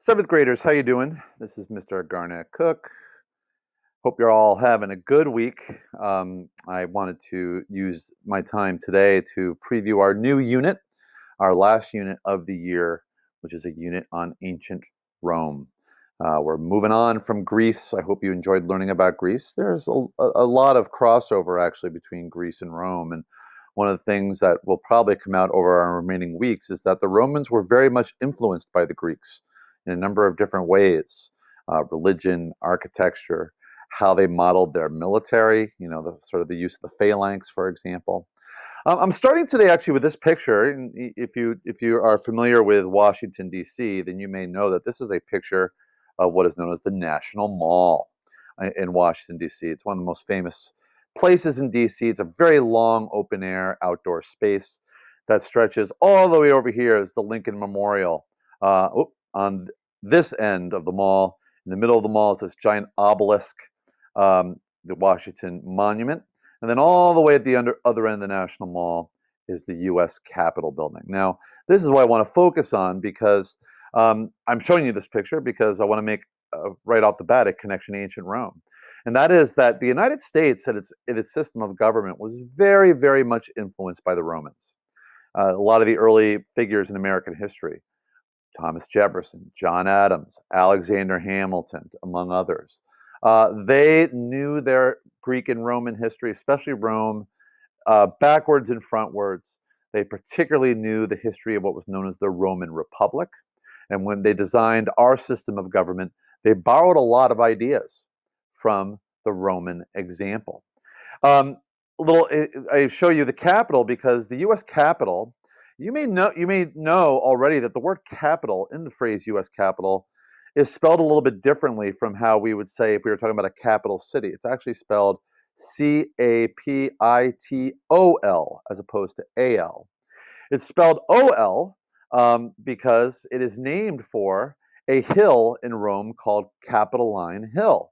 Seventh graders, how you doing? This is Mr. Garnett Cook. Hope you're all having a good week. I wanted to use my time today to preview our new unit, our last unit of the year, which is a unit on ancient Rome. We're moving on from Greece. I hope you enjoyed learning about Greece. There's a lot of crossover actually between Greece and Rome. And one of the things that will probably come out over our remaining weeks is that the Romans were very much influenced by the Greeks in a number of different ways: religion, architecture, how they modeled their military, the sort of the use of the phalanx, for example. I'm starting today actually with this picture. And if you are familiar with Washington, D.C., then you may know that this is a picture of what is known as the National Mall in Washington, D.C. It's one of the most famous places in D.C. It's a very long open air outdoor space that stretches all the way over here is the Lincoln Memorial. On this end of the mall, in the middle of the mall, is this giant obelisk, the Washington Monument. And then all the way at the other end of the National Mall is the U.S. Capitol building. Now, this is what I want to focus on because I'm showing you this picture because I want to make right off the bat a connection to ancient Rome. And that is that the United States and its system of government was very, very much influenced by the Romans. A lot of the early figures in American history, Thomas Jefferson, John Adams, Alexander Hamilton, among others. They knew their Greek and Roman history, especially Rome, backwards and frontwards. They particularly knew the history of what was known as the Roman Republic. And when they designed our system of government, they borrowed a lot of ideas from the Roman example. I show you the Capitol because the U.S. Capitol, you may know already that the word capital in the phrase U.S. Capitol is spelled a little bit differently from how we would say if we were talking about a capital city. It's actually spelled Capitol as opposed to AL. It's spelled OL because it is named for a hill in Rome called Capitoline Hill.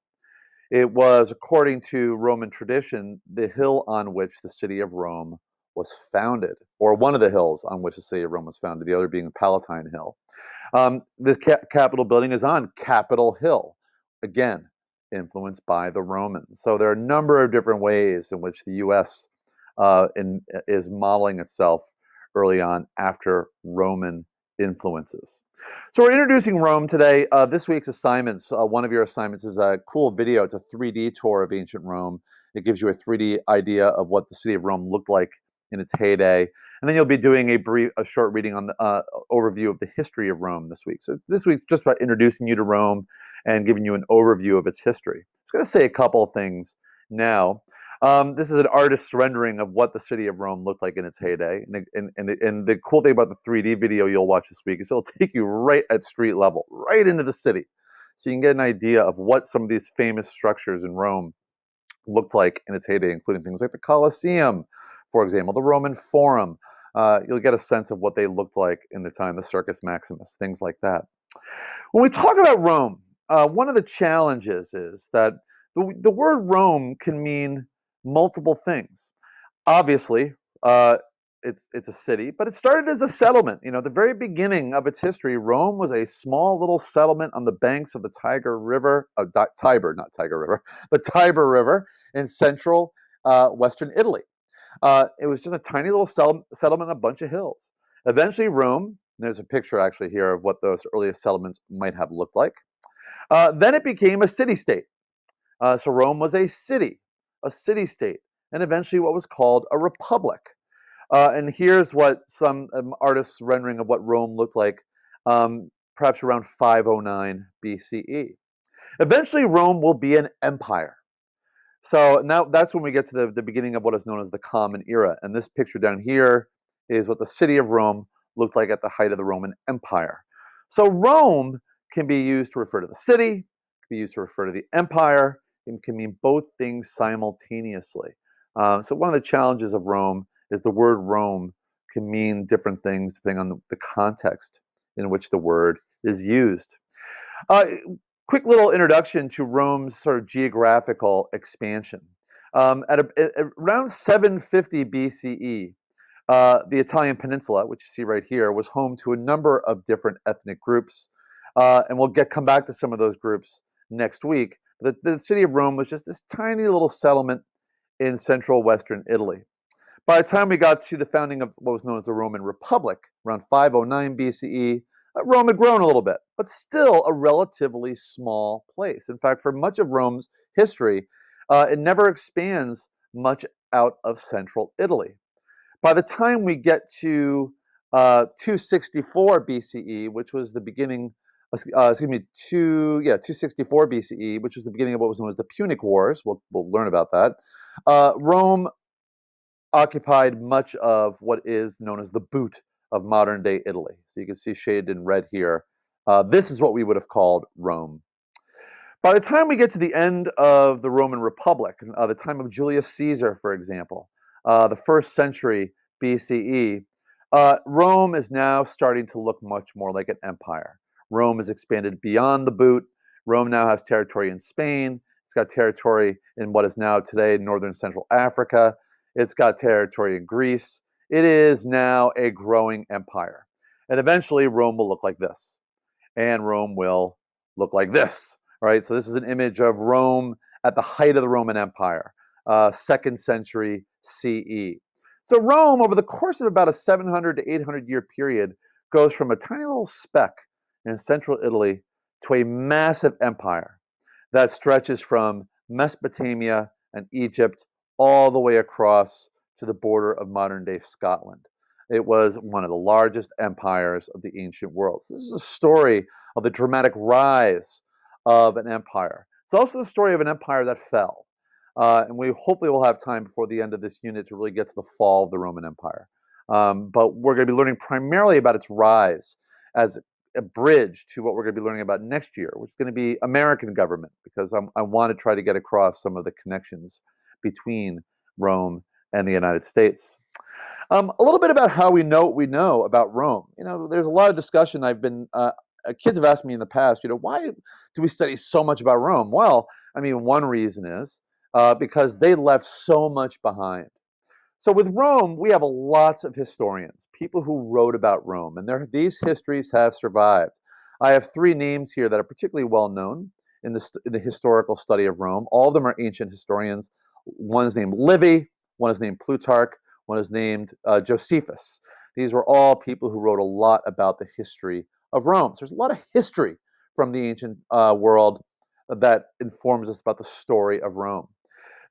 It was, according to Roman tradition, the hill on which the city of Rome was founded, or one of the hills on which the city of Rome was founded, the other being the Palatine Hill. This Capitol building is on Capitol Hill, again, influenced by the Romans. So there are a number of different ways in which the U.S. Is modeling itself early on after Roman influences. So we're introducing Rome today. This week's assignments, one of your assignments is a cool video. It's a 3D tour of ancient Rome. It gives you a 3D idea of what the city of Rome looked like in its heyday. And then you'll be doing a short reading on the overview of the history of Rome this week. So this week's just about introducing you to Rome and giving you an overview of its history. I'm just going to say a couple of things now. This is an artist's rendering of what the city of Rome looked like in its heyday. And the cool thing about the 3D video you'll watch this week is it'll take you right at street level, right into the city. So you can get an idea of what some of these famous structures in Rome looked like in its heyday, including things like the Colosseum, for example, the Roman Forum. You'll get a sense of what they looked like in the time, the Circus Maximus, things like that. When we talk about Rome, one of the challenges is that the word Rome can mean multiple things. Obviously, it's a city, but it started as a settlement. The very beginning of its history, Rome was a small little settlement on the banks of the Tiber River, not Tiger River, the Tiber River in central western Italy. It was just a tiny little settlement, a bunch of hills. Eventually, Rome, there's a picture actually here of what those earliest settlements might have looked like. Then it became a city-state. So Rome was a city-state, and eventually what was called a republic. And here's what some artists' rendering of what Rome looked like, perhaps around 509 BCE. Eventually, Rome will be an empire. So now that's when we get to the beginning of what is known as the Common Era. And this picture down here is what the city of Rome looked like at the height of the Roman Empire. So Rome can be used to refer to the city, can be used to refer to the empire, and can mean both things simultaneously. So one of the challenges of Rome is the word Rome can mean different things depending on the context in which the word is used. Quick little introduction to Rome's sort of geographical expansion. At around 750 BCE, the Italian peninsula, which you see right here, was home to a number of different ethnic groups. and we'll come back to some of those groups next week. The city of Rome was just this tiny little settlement in central western Italy. By the time we got to the founding of what was known as the Roman Republic, around 509 BCE, Rome had grown a little bit, but still a relatively small place. In fact, for much of Rome's history, it never expands much out of central Italy. By the time we get to 264 BCE, which was the beginning, 264 BCE, which was the beginning of what was known as the Punic Wars. We'll learn about that. Rome occupied much of what is known as the boot of modern day Italy. So you can see shaded in red here. This is what we would have called Rome. By the time we get to the end of the Roman Republic, the time of Julius Caesar, for example, the first century BCE, Rome is now starting to look much more like an empire. Rome has expanded beyond the boot. Rome now has territory in Spain. It's got territory in what is now today northern central Africa. It's got territory in Greece. It is now a growing empire. And eventually, Rome will look like this. And Rome will look like this. All right, so this is an image of Rome at the height of the Roman Empire, 2nd century CE. So Rome, over the course of about a 700 to 800 year period, goes from a tiny little speck in central Italy to a massive empire that stretches from Mesopotamia and Egypt all the way across to the border of modern day Scotland. It was one of the largest empires of the ancient world. So this is a story of the dramatic rise of an empire. It's also the story of an empire that fell. And we hopefully will have time before the end of this unit to really get to the fall of the Roman Empire. But we're going to be learning primarily about its rise as a bridge to what we're going to be learning about next year, which is going to be American government, because I want to try to get across some of the connections between Rome and the United States. A little bit about how we know what we know about Rome. There's a lot of discussion. Kids have asked me in the past, why do we study so much about Rome? Well, I mean, one reason is because they left so much behind. So with Rome, we have lots of historians, people who wrote about Rome, and these histories have survived. I have 3 names here that are particularly well known in the historical study of Rome. All of them are ancient historians. One is named Livy, one is named Plutarch, one is named Josephus. These were all people who wrote a lot about the history of Rome. So there's a lot of history from the ancient world that informs us about the story of Rome.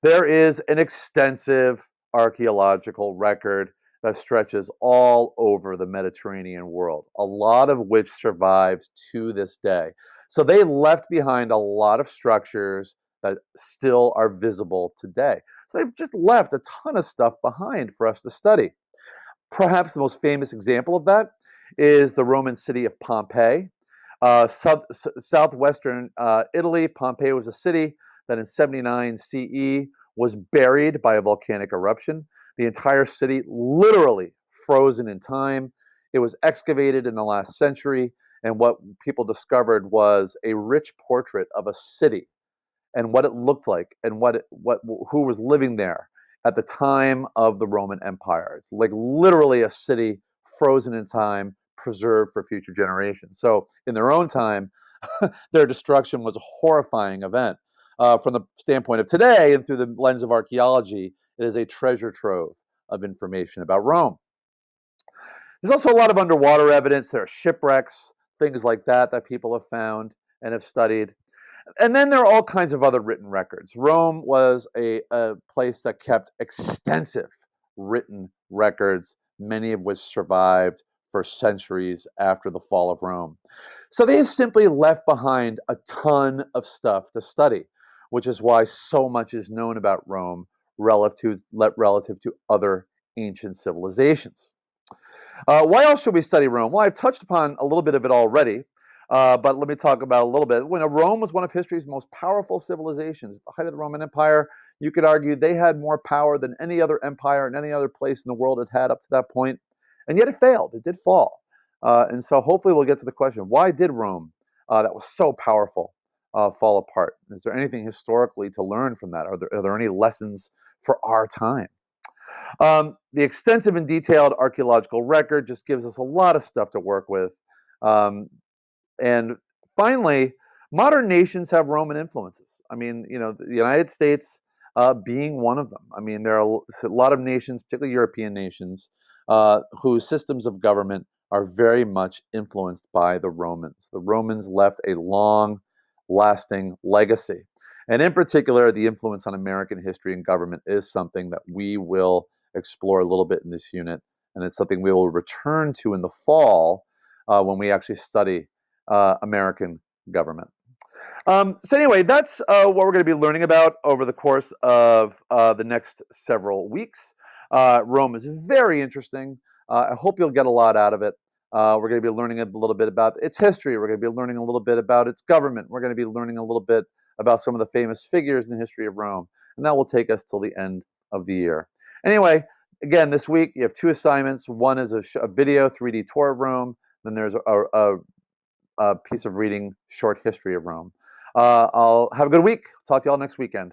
There is an extensive archaeological record that stretches all over the Mediterranean world, a lot of which survives to this day. So they left behind a lot of structures that still are visible today. So they've just left a ton of stuff behind for us to study. Perhaps the most famous example of that is the Roman city of Pompeii. Southwestern Italy, Pompeii was a city that in 79 CE was buried by a volcanic eruption. The entire city literally frozen in time. It was excavated in the last century, and what people discovered was a rich portrait of a city and what it looked like and who was living there at the time of the Roman Empire. It's like literally a city frozen in time, preserved for future generations. So in their own time, their destruction was a horrifying event. From the standpoint of today and through the lens of archaeology, it is a treasure trove of information about Rome. There's also a lot of underwater evidence. There are shipwrecks, things like that people have found and have studied. And then there are all kinds of other written records. Rome was a place that kept extensive written records, many of which survived for centuries after the fall of Rome. So they have simply left behind a ton of stuff to study, which is why so much is known about Rome relative to other ancient civilizations. Why else should we study Rome? Well, I've touched upon a little bit of it already, but let me talk about a little bit. When Rome was one of history's most powerful civilizations, at the height of the Roman Empire, you could argue they had more power than any other empire and any other place in the world had up to that point, and yet it failed. It did fall. And so hopefully we'll get to the question, why did Rome, that was so powerful, fall apart? Is there anything historically to learn from that? Are there any lessons for our time? The extensive and detailed archaeological record just gives us a lot of stuff to work with. And Finally, modern nations have Roman influences. I mean, the United States being one of them. I mean, there are a lot of nations, particularly European nations, whose systems of government are very much influenced by the Romans. The Romans left a long lasting legacy. And in particular, the influence on American history and government is something that we will explore a little bit in this unit. And it's something we will return to in the fall when we actually study American government. So anyway, that's what we're going to be learning about over the course of the next several weeks. Rome is very interesting. I hope you'll get a lot out of it. We're going to be learning a little bit about its history. We're going to be learning a little bit about its government. We're going to be learning a little bit about some of the famous figures in the history of Rome. And that will take us till the end of the year. Anyway, again, this week you have two assignments. One is a video 3D tour of Rome. Then there's a piece of reading short history of Rome. I'll have a good week. Talk to you all next weekend.